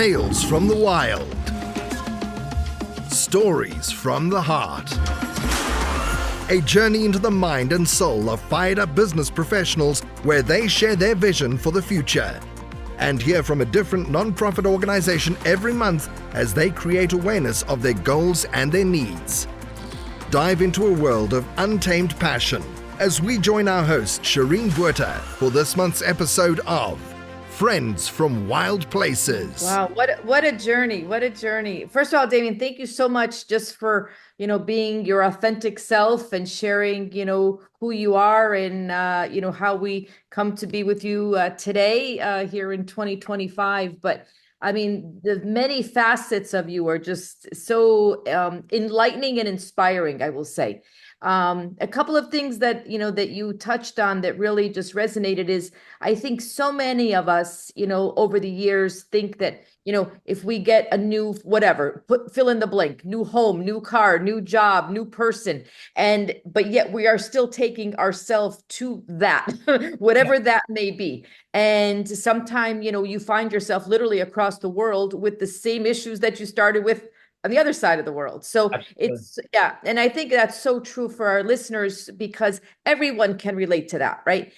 Tales from the wild. Stories from the heart. A journey into the mind and soul of fired-up business professionals where they share their vision for the future. And hear from a different non-profit organization every month as they create awareness of their goals and their needs. Dive into a world of untamed passion as we join our host, Shireen Buerta, for this month's episode of Friends from Wild Places. Wow, what a journey. What a journey. First of all, Damien, thank you so much just for, being your authentic self and sharing, who you are and, how we come to be with you today here in 2025. But I mean, the many facets of you are just so enlightening and inspiring, I will say. A couple of things that you touched on that really just resonated is I think so many of us over the years think that if we get a new whatever, fill in the blank, new home, new car, new job, new person, but yet we are still taking ourselves to that whatever that may be. And sometime you find yourself literally across the world with the same issues that you started with on the other side of the world. So and I think that's so true for our listeners because everyone can relate to that, right?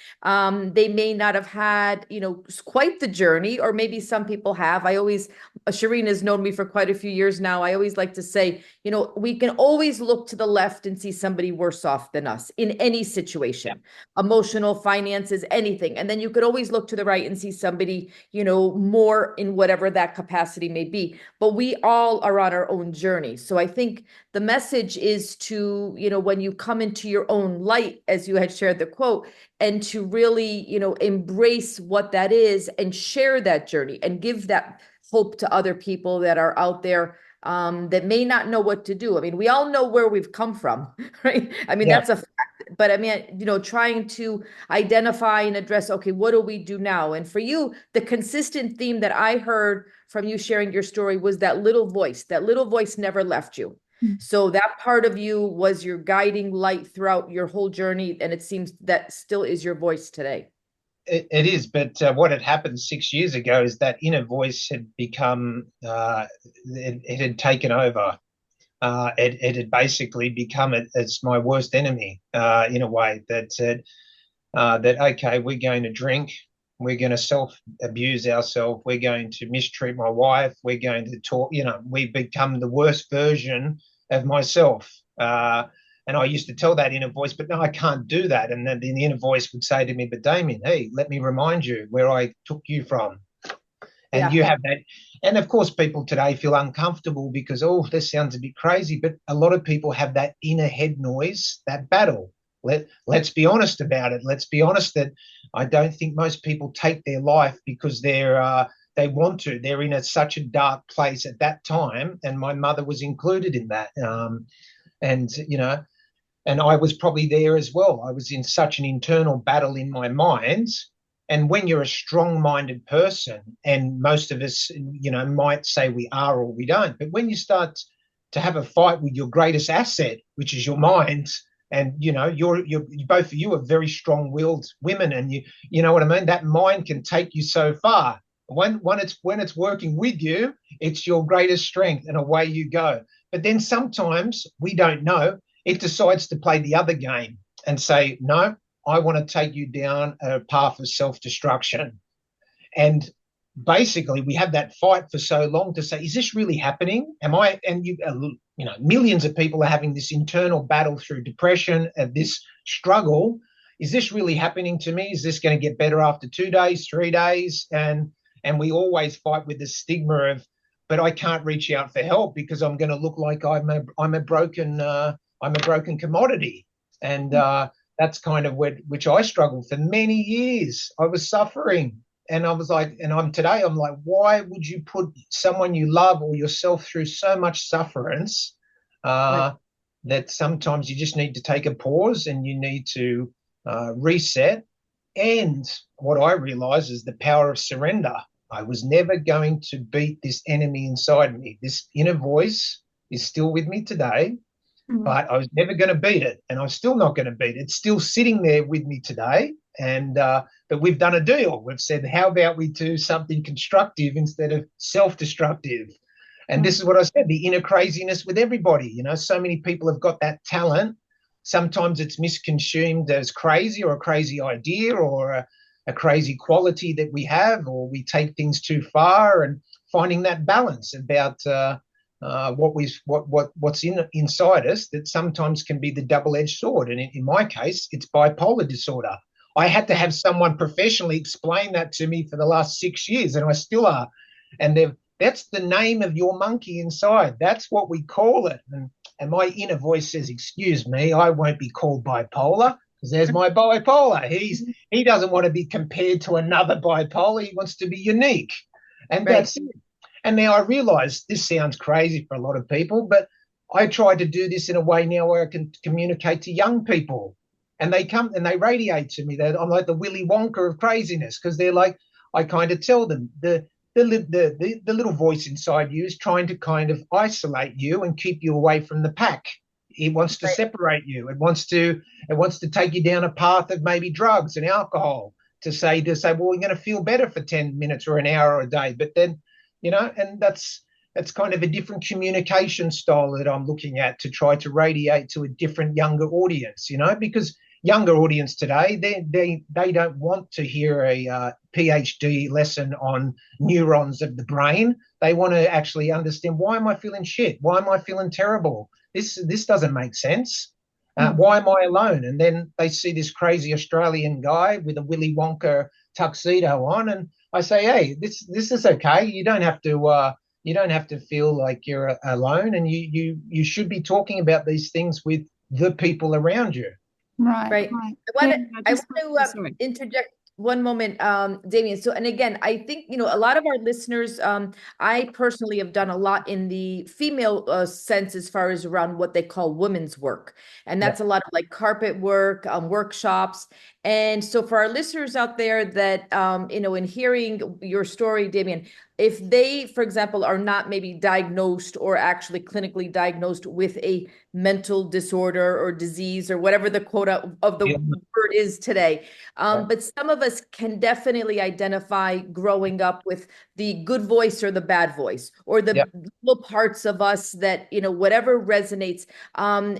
They may not have had, quite the journey, or maybe some people have. Shireen has known me for quite a few years now. I always like to say, we can always look to the left and see somebody worse off than us in any situation, emotional, finances, anything. And then you could always look to the right and see somebody, more in whatever that capacity may be. But we all are on our own journey. So I think the message is to, when you come into your own light, as you had shared the quote, and to really, embrace what that is and share that journey and give that hope to other people that are out there that may not know what to do. I mean, we all know where we've come from, right? I mean, that's a fact. But I mean, trying to identify and address, okay, what do we do now? And for you, the consistent theme that I heard from you sharing your story was that little voice. That little voice never left you. So that part of you was your guiding light throughout your whole journey. And it seems that still is your voice today. It is, but what had happened 6 years ago is that inner voice had become, it had taken over. It had basically become it's my worst enemy in a way that said that, okay, we're going to drink, we're going to self-abuse ourselves, we're going to mistreat my wife, we're going to talk, we become the worst version of myself. And I used to tell that inner voice, but no, I can't do that. And then the inner voice would say to me, but Damien, hey, let me remind you where I took you from. And you have that. And of course, people today feel uncomfortable because, oh, this sounds a bit crazy. But a lot of people have that inner head noise, that battle. Let's be honest about it. Let's be honest that I don't think most people take their life because they want to. They're in such a dark place at that time. And my mother was included in that. And I was probably there as well. I was in such an internal battle in my mind. And when you're a strong-minded person, and most of us, might say we are or we don't, but when you start to have a fight with your greatest asset, which is your mind, and you're both of you are very strong-willed women, and you know what I mean. That mind can take you so far. When it's working with you, it's your greatest strength, and away you go. But then sometimes we don't know. It decides to play the other game and say, no, I want to take you down a path of self-destruction. And basically we have that fight for so long to say, is this really happening? Millions of people are having this internal battle through depression and this struggle. Is this really happening to me? Is this going to get better after 2 days, 3 days? And we always fight with the stigma of, but I can't reach out for help because I'm going to look like I'm a broken commodity. And that's kind of which I struggled for many years. I was suffering, and I was like, I'm like, why would you put someone you love or yourself through so much sufferance that sometimes you just need to take a pause and you need to reset. And what I realized is the power of surrender. I was never going to beat this enemy inside me. This inner voice is still with me today, but I was never going to beat it, and I'm still not going to beat it. It's still sitting there with me today, And but we've done a deal. We've said, how about we do something constructive instead of self-destructive? And this is what I said, the inner craziness with everybody. You know, so many people have got that talent. Sometimes it's misconstrued as crazy, or a crazy idea, or a crazy quality that we have, or we take things too far, and finding that balance about what's inside us that sometimes can be the double-edged sword. And in my case, it's bipolar disorder. I had to have someone professionally explain that to me for the last 6 years, and I still are. And that's the name of your monkey inside. That's what we call it. And my inner voice says, excuse me, I won't be called bipolar, because there's my bipolar. He doesn't want to be compared to another bipolar. He wants to be unique. And that's it. And now I realize this sounds crazy for a lot of people, but I try to do this in a way now where I can communicate to young people. And they come and they radiate to me. I'm like the Willy Wonka of craziness, because they're like, I kind of tell them the little voice inside you is trying to kind of isolate you and keep you away from the pack. It wants to separate you. It wants to take you down a path of maybe drugs and alcohol to say, well, we're going to feel better for 10 minutes or an hour or a day. But then, you know, and that's kind of a different communication style that I'm looking at to try to radiate to a different younger audience, you know, because younger audience today, they don't want to hear a PhD lesson on neurons of the brain. They want to actually understand, why am I feeling shit? Why am I feeling terrible? This doesn't make sense. Why am I alone? And then they see this crazy Australian guy with a Willy Wonka tuxedo on, and I say, hey, this is okay. You don't have to feel like you're alone, and you should be talking about these things with the people around you. Right. I want to interject one moment, Damien. So, and again, I think, you know, a lot of our listeners, I personally have done a lot in the female sense as far as around what they call women's work. And that's a lot of like carpet work, workshops. And so for our listeners out there that, you know, in hearing your story, Damien, if they, for example, are not maybe diagnosed or actually clinically diagnosed with a mental disorder or disease or whatever the quota of the word is today. But some of us can definitely identify growing up with the good voice or the bad voice, or the little parts of us that, you know, whatever resonates.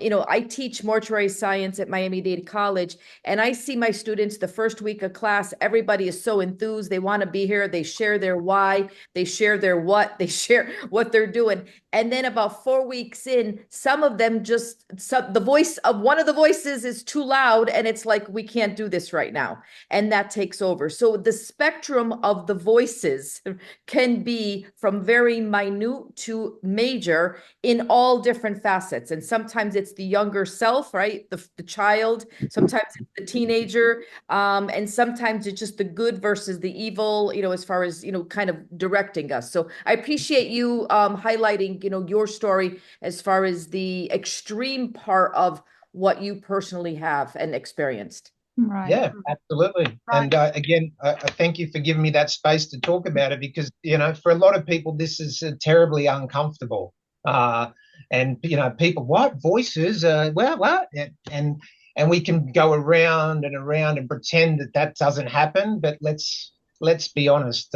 You know, I teach mortuary science at Miami-Dade College, and I see my students the first week of class, everybody is so enthused. They want to be here. They share their why, they share their what, they share what they're doing. And then about 4 weeks in, some of them the voice of one of the voices is too loud, and it's like, we can't do this right now. And that takes over. So the spectrum of the voices can be from very minute to major in all different facets. And sometimes it's the younger self, right? The child, sometimes it's the teenager, and sometimes it's just the good versus the evil, you know, as far as, you know, kind of directing us. So I appreciate you highlighting, you know, your story as far as the extreme part of what you personally have and experienced. Right. Yeah, absolutely. And again, I thank you for giving me that space to talk about it, because, you know, for a lot of people, this is terribly uncomfortable. And, you know, people, what voices? What? And we can go around and around and pretend that doesn't happen. But let's be honest.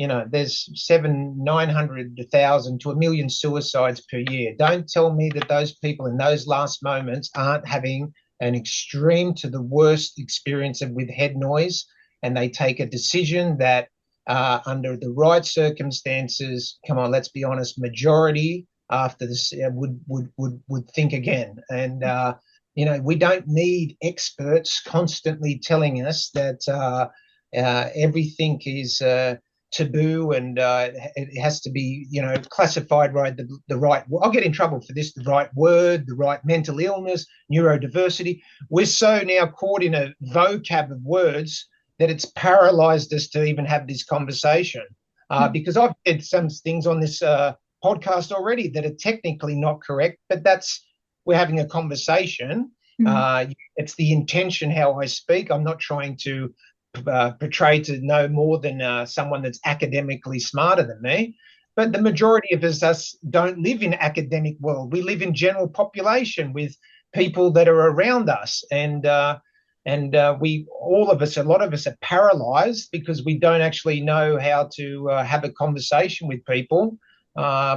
You know, there's 900,000 to 1 million suicides per year. Don't tell me that those people in those last moments aren't having an extreme to the worst experience with head noise, and they take a decision that under the right circumstances, come on, let's be honest, majority after this would think again. And you know, we don't need experts constantly telling us that everything is taboo, and it has to be, you know, classified right, the right, I'll get in trouble for this, the right word, the right mental illness, neurodiversity. We're so now caught in a vocab of words that it's paralyzed us to even have this conversation. Because I've said some things on this podcast already that are technically not correct, but we're having a conversation. It's the intention how I speak. I'm not trying to portray to know more than someone that's academically smarter than me, but the majority of us don't live in academic world. We live in general population with people that are around us, and and a lot of us are paralyzed because we don't actually know how to have a conversation with people,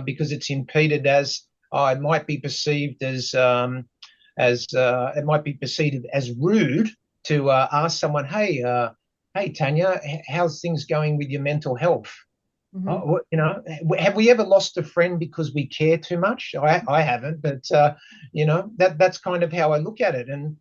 because it's impeded as it might be perceived as it might be perceived as rude to ask someone, hey Tanya, how's things going with your mental health? Mm-hmm. Have we ever lost a friend because we care too much? I haven't, but that's kind of how I look at it. And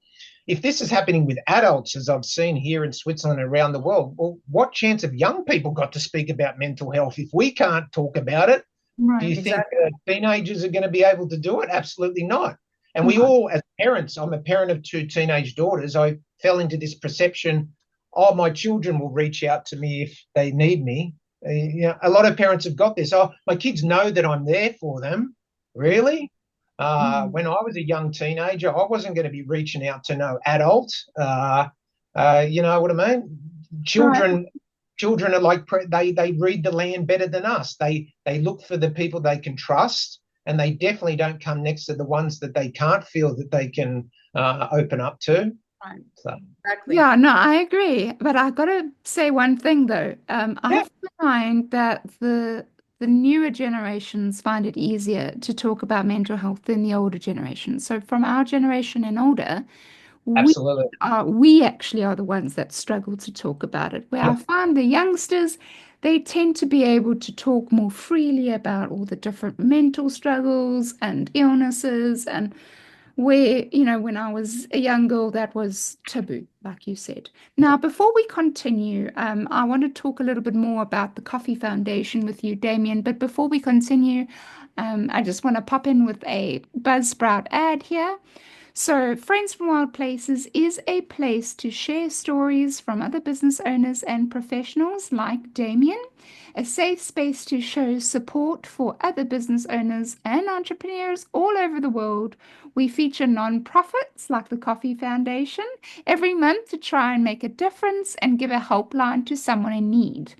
if this is happening with adults, as I've seen here in Switzerland and around the world, well, what chance have young people got to speak about mental health if we can't talk about it? Right, do you exactly. think teenagers are going to be able to do it? Absolutely not. And we all, as parents, I'm a parent of 2 teenage daughters, I fell into this perception, oh, my children will reach out to me if they need me. A lot of parents have got this. Oh, my kids know that I'm there for them. Really? When I was a young teenager, I wasn't going to be reaching out to no adult. You know what I mean? Children are like, they read the land better than us. They look for the people they can trust, and they definitely don't come next to the ones that they can't feel that they can open up to. Right. So. Exactly. Yeah, no, I agree. But I got to say one thing though. I find that the newer generations find it easier to talk about mental health than the older generations. So from our generation and older, Absolutely. we actually are the ones that struggle to talk about it. Where I find the youngsters, they tend to be able to talk more freely about all the different mental struggles and illnesses, and where, when I was a young girl, that was taboo, like you said. Now, before we continue, I want to talk a little bit more about the Coffee Foundation with you, Damien. But before we continue, I just want to pop in with a Buzzsprout ad here. So, Friends from Wild Places is a place to share stories from other business owners and professionals like Damien, a safe space to show support for other business owners and entrepreneurs all over the world. We feature non-profits like the Coffee Foundation every month to try and make a difference and give a helpline to someone in need.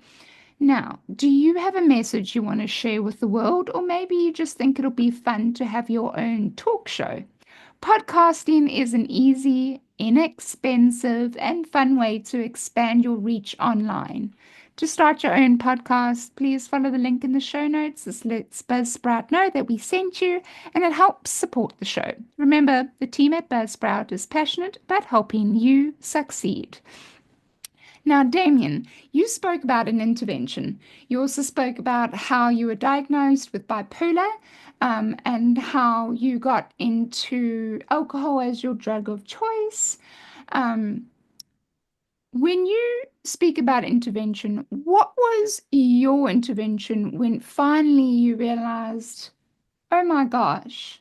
Now, do you have a message you want to share with the world, or maybe you just think it'll be fun to have your own talk show? Podcasting is an easy, inexpensive, and fun way to expand your reach online. To start your own podcast, please follow the link in the show notes. This lets Buzzsprout know that we sent you, and it helps support the show. Remember, the team at Buzzsprout is passionate about helping you succeed. Now, Damien, you spoke about an intervention. You also spoke about how you were diagnosed with bipolar, and how you got into alcohol as your drug of choice. When you speak about intervention, what was your intervention when finally you realized, oh my gosh,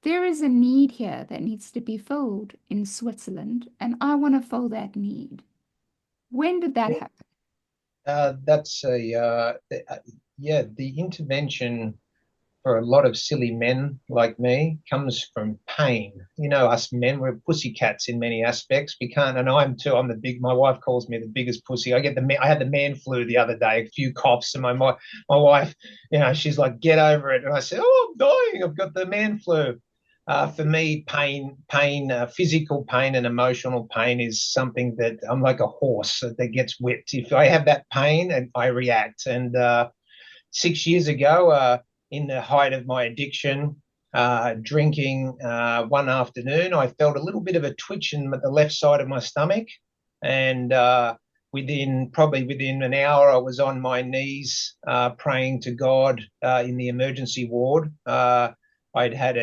there is a need here that needs to be filled in Switzerland, and I want to fill that need? When did that happen? The intervention for a lot of silly men like me comes from pain. Us men, we're pussycats in many aspects. We can't, and I'm my wife calls me the biggest pussy. I had the man flu the other day, a few coughs, and my wife, she's like, get over it. And I said, oh, I'm dying. I've got the man flu. For me, pain, physical pain and emotional pain is something that I'm like a horse that gets whipped. If I have that pain, and I react. And 6 years ago, in the height of my addiction, drinking, one afternoon, I felt a little bit of a twitch in the left side of my stomach. And within an hour, I was on my knees praying to God in the emergency ward. I'd had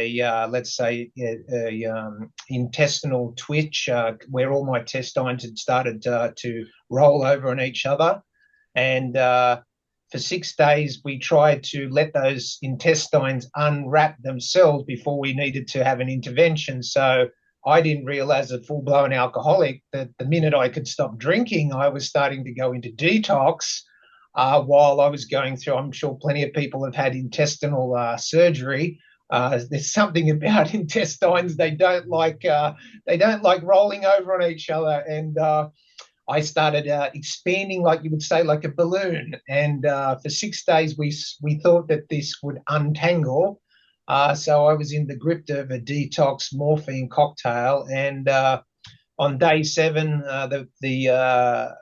intestinal twitch where all my intestines had started to roll over on each other. And for 6 days, we tried to let those intestines unwrap themselves before we needed to have an intervention. So I didn't realize, a full-blown alcoholic, that the minute I could stop drinking, I was starting to go into detox while I was going through. I'm sure plenty of people have had intestinal surgery. There's something about intestines, they don't like rolling over on each other. And I started expanding, like you would say, like a balloon. And for 6 days, we thought that this would untangle. So I was in the grip of a detox morphine cocktail. And on day 7, the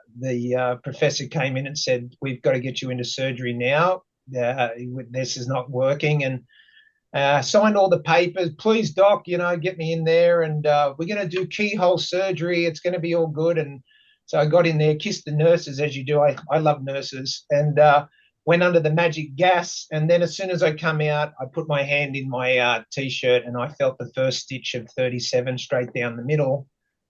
professor came in and said, "We've got to get you into surgery now. This is not working." And signed all the papers. "Please, doc, get me in there, and we're going to do keyhole surgery. It's going to be all good." And so I got in there, kissed the nurses, as you do. I love nurses, and went under the magic gas. And then as soon as I come out, I put my hand in my T-shirt, and I felt the first stitch of 37 straight down the middle.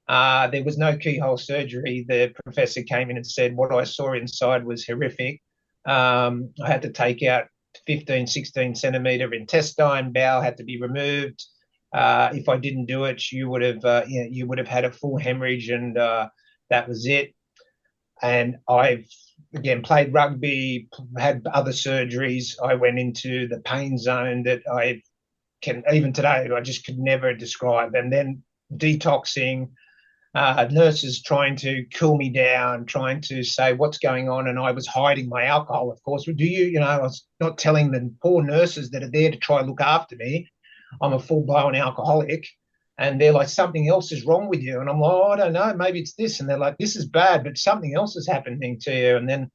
There was no keyhole surgery. The professor came in and said what I saw inside was horrific. I had to take out 15, 16 centimeter intestine. Bowel had to be removed. If I didn't do it, you would have had a full hemorrhage, and that was it. And I've again played rugby, had other surgeries. I went into the pain zone that I can even today I just could never describe. And then detoxing. Nurses trying to cool me down, trying to say what's going on, and I was hiding my alcohol, of course. I was not telling the poor nurses that are there to try and look after me I'm a full-blown alcoholic, and they're like, "Something else is wrong with you." And I'm like, "Oh, I don't know, maybe it's this." And they're like, "This is bad, but something else is happening to you." And then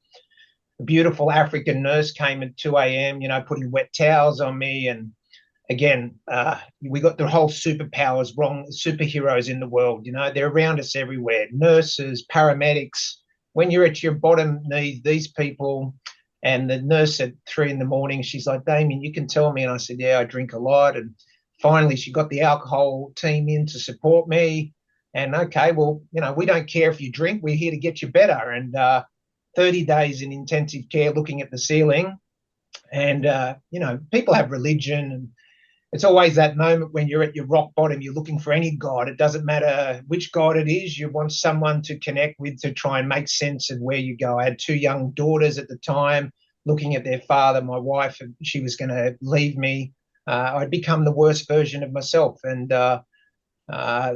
a beautiful African nurse came at 2 a.m., putting wet towels on me. And again, we got the whole superpowers wrong, superheroes in the world. They're around us everywhere. Nurses, paramedics. When you're at your bottom need, these people. And the nurse at 3 a.m, she's like, "Damien, you can tell me." And I said, "Yeah, I drink a lot." And finally, she got the alcohol team in to support me. And okay, well, we don't care if you drink. We're here to get you better. And 30 days in intensive care looking at the ceiling. And, people have religion, and it's always that moment when you're at your rock bottom, you're looking for any God. It doesn't matter which God it is. You want someone to connect with to try and make sense of where you go. I had 2 young daughters at the time, looking at their father. My wife, she was going to leave me. I'd become the worst version of myself. And the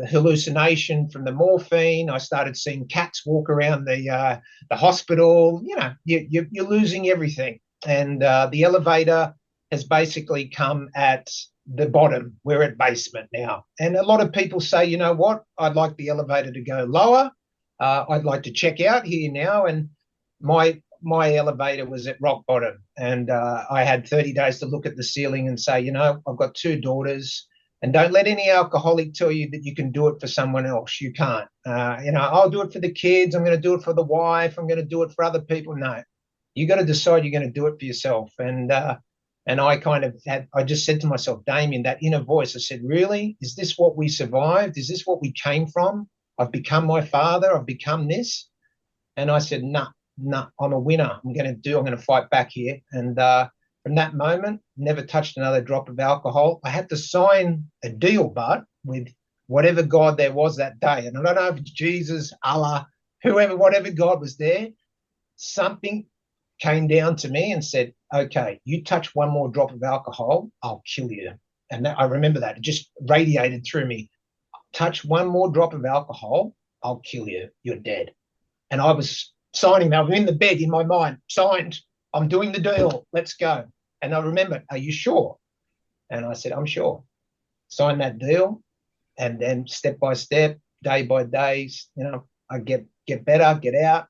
hallucination from the morphine. I started seeing cats walk around the hospital. You're losing everything. And the elevator has basically come at the bottom. We're at basement now. And a lot of people say, "You know what? I'd like the elevator to go lower. I'd like to check out here now." And my elevator was at rock bottom. And I had 30 days to look at the ceiling and say, I've got 2 daughters. And don't let any alcoholic tell you that you can do it for someone else. You can't. I'll do it for the kids. I'm going to do it for the wife. I'm going to do it for other people. No, you got to decide you're going to do it for yourself. And I just said to myself, Damien, that inner voice, I said, "Really? Is this what we survived? Is this what we came from? I've become my father. I've become this." And I said, no, I'm a winner. I'm going to fight back here. And from that moment, never touched another drop of alcohol. I had to sign a deal, but with whatever God there was that day. And I don't know if it's Jesus, Allah, whoever, whatever God was there, something came down to me and said, "Okay, you touch one more drop of alcohol, I'll kill you." And I remember that. It just radiated through me. "Touch one more drop of alcohol, I'll kill you. You're dead." And I was signing. I was in the bed in my mind, signed. "I'm doing the deal. Let's go." And I remember, "Are you sure?" And I said, "I'm sure." Signed that deal. And then step by step, day by day, I get better, get out.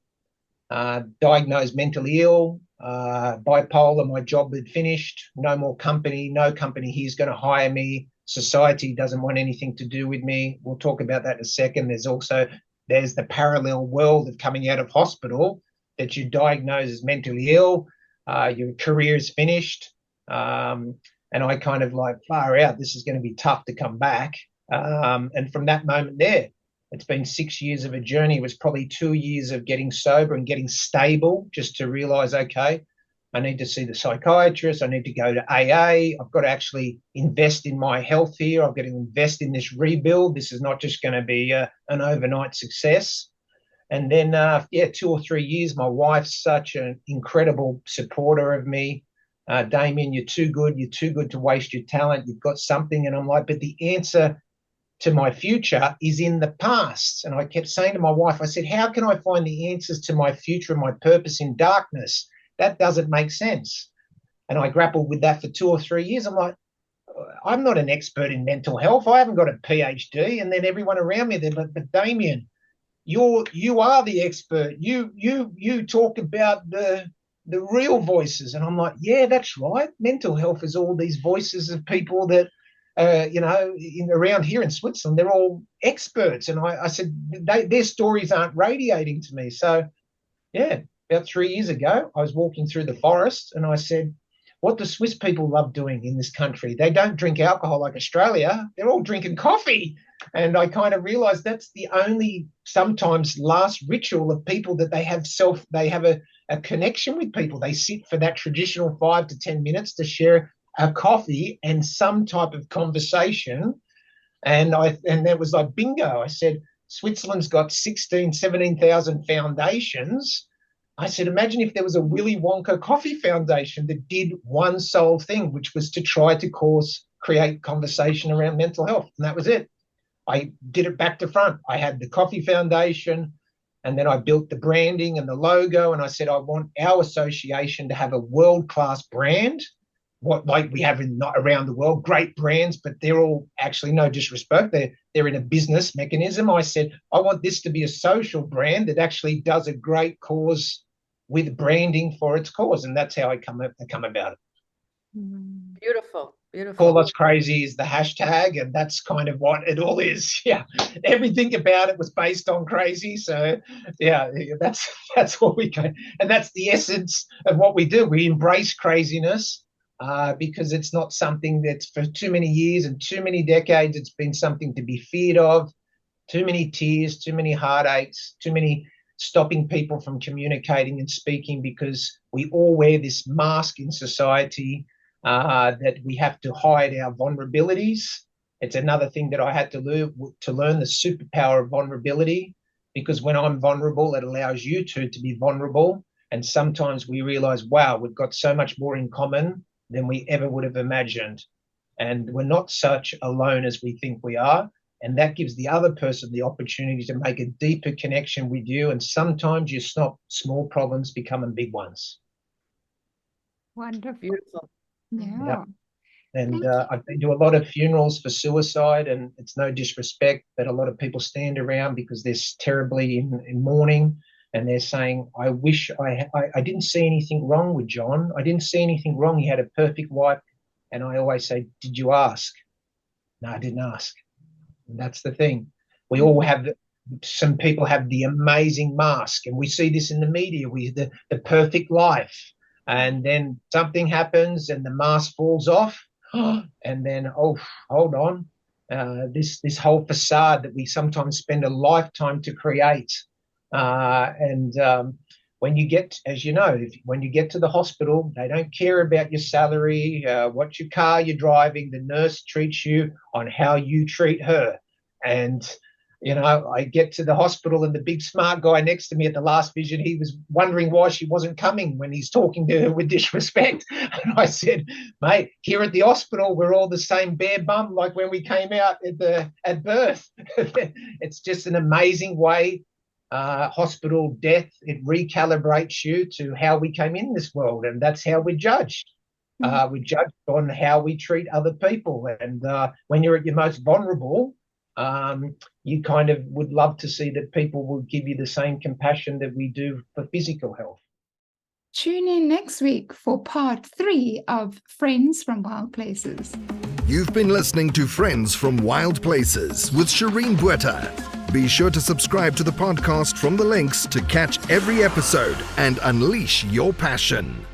Diagnosed mentally ill, bipolar. My job had finished. No more company. No company here's going to hire me. Society doesn't want anything to do with me. We'll talk about that in a second. There's the parallel world of coming out of hospital that you're diagnosed as mentally ill. Your career is finished. And I kind of like, far out, this is going to be tough to come back. And from that moment there, it's been 6 years of a journey. It was probably 2 years of getting sober and getting stable just to realize, okay, I need to see the psychiatrist. I need to go to AA. I've got to actually invest in my health here. I've got to invest in this rebuild. This is not just going to be an overnight success. And then, 2 or 3 years, my wife's such an incredible supporter of me. "Damien, you're too good. You're too good to waste your talent. You've got something." And I'm like, "But the answer to my future is in the past." And I kept saying to my wife, I said, "How can I find the answers to my future and my purpose in darkness? That doesn't make sense." And I grappled with that for 2 or 3 years. I'm like, I'm not an expert in mental health. I haven't got a PhD. And then everyone around me, they're like, but Damien, you are the expert. You talk about the real voices. And I'm like, yeah, that's right. Mental health is all these voices of people that, around here in Switzerland, they're all experts. And I said, their stories aren't radiating to me. So, yeah, about 3 years ago, I was walking through the forest and I said, what do Swiss people love doing in this country? They don't drink alcohol like Australia. They're all drinking coffee. And I kind of realized that's the only sometimes last ritual of people that they have a connection with people. They sit for that traditional 5 to 10 minutes to share a coffee and some type of conversation. And that was like bingo. I said, Switzerland's got 17,000 foundations. I said, imagine if there was a Willy Wonka coffee foundation that did one sole thing, which was to try to create conversation around mental health. And that was it. I did it back to front. I had the coffee foundation, and then I built the branding and the logo. And I said, I want our association to have a world-class brand, like we have around the world, great brands, but they're all actually, no disrespect, they're in a business mechanism. I said, I want this to be a social brand that actually does a great cause with branding for its cause. And that's how I come about it. Beautiful. Beautiful. Call Us Crazy is the hashtag, and that's kind of what it all is. Yeah, everything about it was based on crazy. So yeah, that's what we go, and that's the essence of what we do. We embrace craziness because it's not something that's, for too many years and too many decades, it's been something to be feared of. Too many tears, too many heartaches, too many stopping people from communicating and speaking, because we all wear this mask in society that we have to hide our vulnerabilities. It's another thing that I had to learn the superpower of vulnerability, because when I'm vulnerable, it allows you to be vulnerable. And sometimes we realize, wow, we've got so much more in common than we ever would have imagined. And we're not such alone as we think we are. And that gives the other person the opportunity to make a deeper connection with you. And sometimes you stop small problems becoming big ones. Wonderful. Beautiful. Yeah. And I've been to a lot of funerals for suicide, and it's no disrespect, but a lot of people stand around because they're terribly in mourning, and they're saying, I wish I didn't see anything wrong with John. I didn't see anything wrong. He had a perfect wife. And I always say, did you ask? No, I didn't ask. And that's the thing. We all have, some people have the amazing mask, and we see this in the media, the perfect life. And then something happens and the mask falls off. And then, oh, hold on. This whole facade that we sometimes spend a lifetime to create. When you get, as you know, when you get to the hospital, they don't care about your salary, what your car you're driving. The nurse treats you on how you treat her. And, you know, I get to the hospital and the big smart guy next to me at the last vision, he was wondering why she wasn't coming when he's talking to her with disrespect. And I said, mate, here at the hospital, we're all the same bare bum like when we came out at birth. It's just an amazing way. Hospital death, it recalibrates you to how we came in this world, and that's how we're judged. We're judged on how we treat other people. And when you're at your most vulnerable, you kind of would love to see that people will give you the same compassion that we do for physical health. Tune in next week for part 3 of Friends from Wild Places. You've been listening to Friends from Wild Places with Shireen Bueta. Be sure to subscribe to the podcast from the links to catch every episode and unleash your passion.